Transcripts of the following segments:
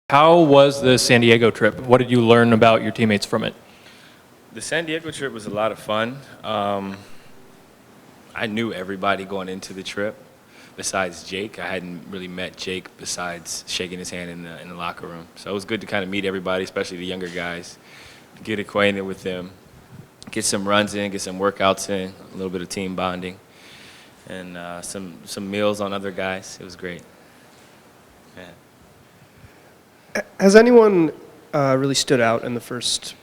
How was the San Diego trip? What did you learn about your teammates from it? The San Diego trip was a lot of fun. I knew everybody going into the trip besides Jake. I hadn't really met Jake besides shaking his hand in the locker room. So it was good to kind of meet everybody, especially the younger guys, get acquainted with them, get some runs in, get some workouts in, a little bit of team bonding, and some meals on other guys. It was great. Yeah. Has anyone really stood out in the first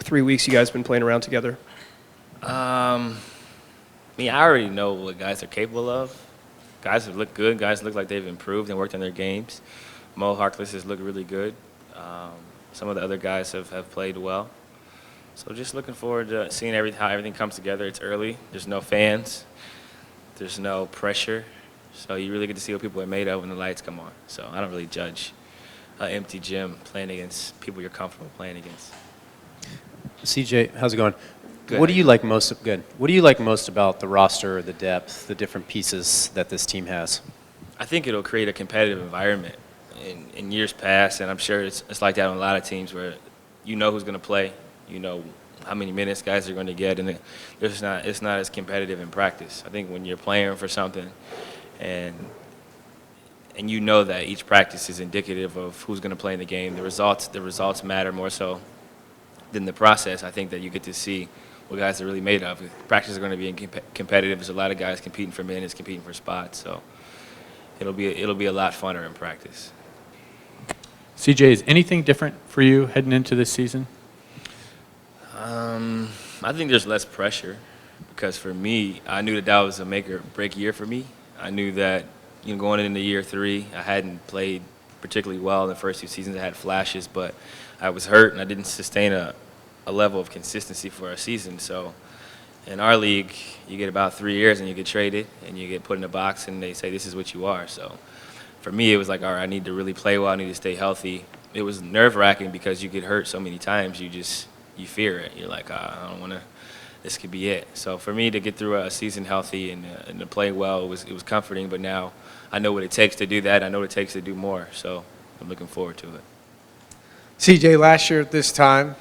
3 weeks you guys have been playing around together? I already know what guys are capable of. Guys have looked good. Guys look like they've improved and worked on their games. Mo Harkless has looked really good. Some of the other guys have played well. So just looking forward to seeing how everything comes together. It's early. There's no fans. There's no pressure. So you really get to see what people are made of when the lights come on. So I don't really judge an empty gym playing against people you're comfortable playing against. CJ, how's it going? Good. What do you like most? Good. What do you like most about the roster, the depth, the different pieces that this team has? I think it'll create a competitive environment. In years past, and I'm sure it's like that on a lot of teams where you know who's going to play, you know how many minutes guys are going to get, and it's not as competitive in practice. I think when you're playing for something, and you know that each practice is indicative of who's going to play in the game, the results matter more so than the process. I think that you get to see what guys are really made of. Practice is going to be competitive. There's a lot of guys competing for minutes, competing for spots, so it'll be a lot funner in practice. CJ, is anything different for you heading into this season? I think there's less pressure because for me, I knew that was a make or break year for me. I knew that going into year 3, I hadn't played particularly well in the first 2 seasons. I had flashes, but I was hurt and I didn't sustain a level of consistency for a season. So in our league, you get about 3 years and you get traded and you get put in a box and they say this is what you are. So for me, it was like, all right, I need to really play well. I need to stay healthy. It was nerve-wracking because you get hurt so many times. You fear it. You're like, I don't want to. This could be it. So for me to get through a season healthy and to play well, it was comforting. But now I know what it takes to do that. I know what it takes to do more. So I'm looking forward to it. CJ, last year at this time,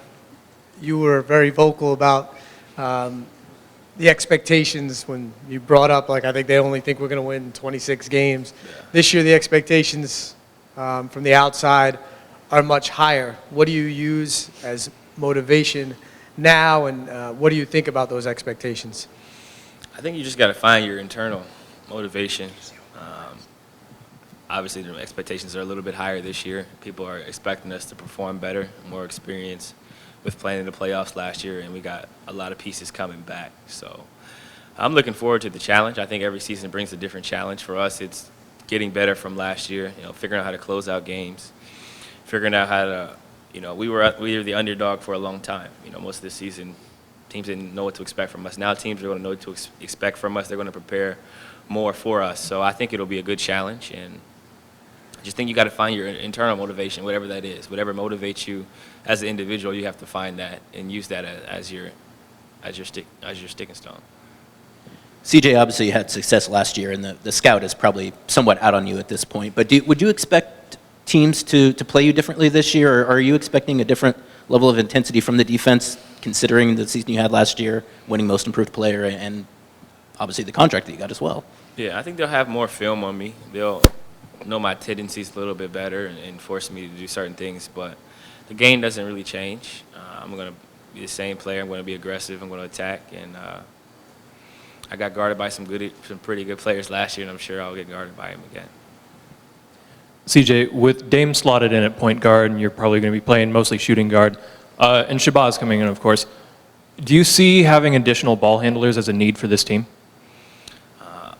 you were very vocal about the expectations when you brought up, like, I think they only think we're going to win 26 games. Yeah. This year, the expectations from the outside are much higher. What do you use as motivation now, and what do you think about those expectations? I think you just got to find your internal motivation. Obviously, the expectations are a little bit higher this year. People are expecting us to perform better, more experience with playing in the playoffs last year, and we got a lot of pieces coming back. So I'm looking forward to the challenge. I think every season brings a different challenge. For us, it's getting better from last year, figuring out how to close out games, figuring out how to, we were the underdog for a long time. Most of the season, teams didn't know what to expect from us. Now teams are going to know what to expect from us. They're going to prepare more for us. So I think it'll be a good challenge, and I just think you got to find your internal motivation, whatever that is. Whatever motivates you as an individual, you have to find that and use that as your sticking stone. CJ, obviously you had success last year, and the scout is probably somewhat out on you at this point. But would you expect teams to play you differently this year, or are you expecting a different level of intensity from the defense, considering the season you had last year, winning Most Improved Player, and obviously the contract that you got as well? Yeah, I think they'll have more film on me. They'll know my tendencies a little bit better and force me to do certain things. But the game doesn't really change. I'm going to be the same player. I'm going to be aggressive. I'm going to attack. And I got guarded by some pretty good players last year, and I'm sure I'll get guarded by him again. CJ, with Dame slotted in at point guard, and you're probably going to be playing mostly shooting guard, and Shabazz coming in, of course, do you see having additional ball handlers as a need for this team?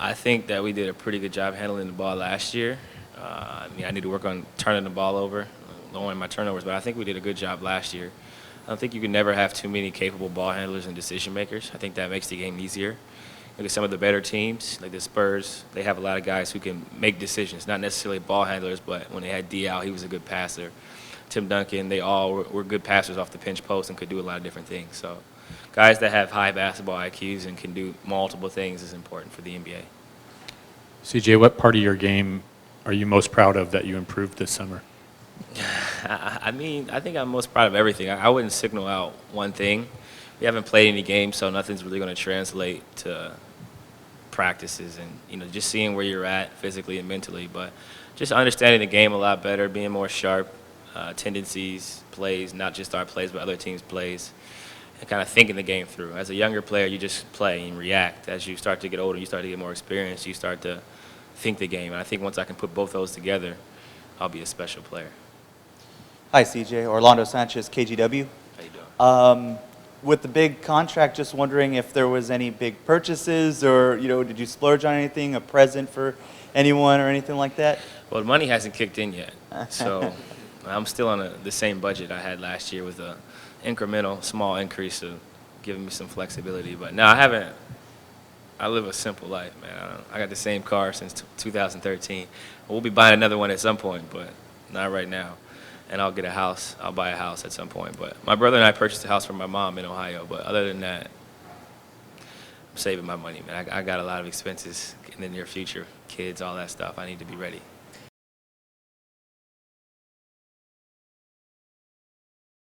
I think that we did a pretty good job handling the ball last year. I need to work on turning the ball over, lowering my turnovers, but I think we did a good job last year. I don't think you can never have too many capable ball handlers and decision makers. I think that makes the game easier. Look at some of the better teams, like the Spurs. They have a lot of guys who can make decisions, not necessarily ball handlers, but when they had D out, he was a good passer. Tim Duncan, they all were good passers off the pinch post and could do a lot of different things. So guys that have high basketball IQs and can do multiple things is important for the NBA. CJ, what part of your game are you most proud of that you improved this summer? I mean, I think I'm most proud of everything. I wouldn't signal out one thing. We haven't played any games, so nothing's really going to translate to practices and, just seeing where you're at physically and mentally. But just understanding the game a lot better, being more sharp, tendencies, plays, not just our plays, but other teams' plays, and kind of thinking the game through. As a younger player, you just play and react. As you start to get older, you start to get more experience, you start to think the game. And I think once I can put both those together, I'll be a special player. Hi, CJ. Orlando Sanchez, KGW. How you doing? With the big contract, just wondering if there was any big purchases or, did you splurge on anything, a present for anyone or anything like that? Well, the money hasn't kicked in yet, so I'm still on the same budget I had last year with a incremental, small increase of giving me some flexibility. But no, I haven't. I live a simple life, man. I got the same car since 2013. We'll be buying another one at some point, but not right now. And I'll get a house. I'll buy a house at some point. But my brother and I purchased a house for my mom in Ohio. But other than that, I'm saving my money, man. I got a lot of expenses in the near future, kids, all that stuff. I need to be ready.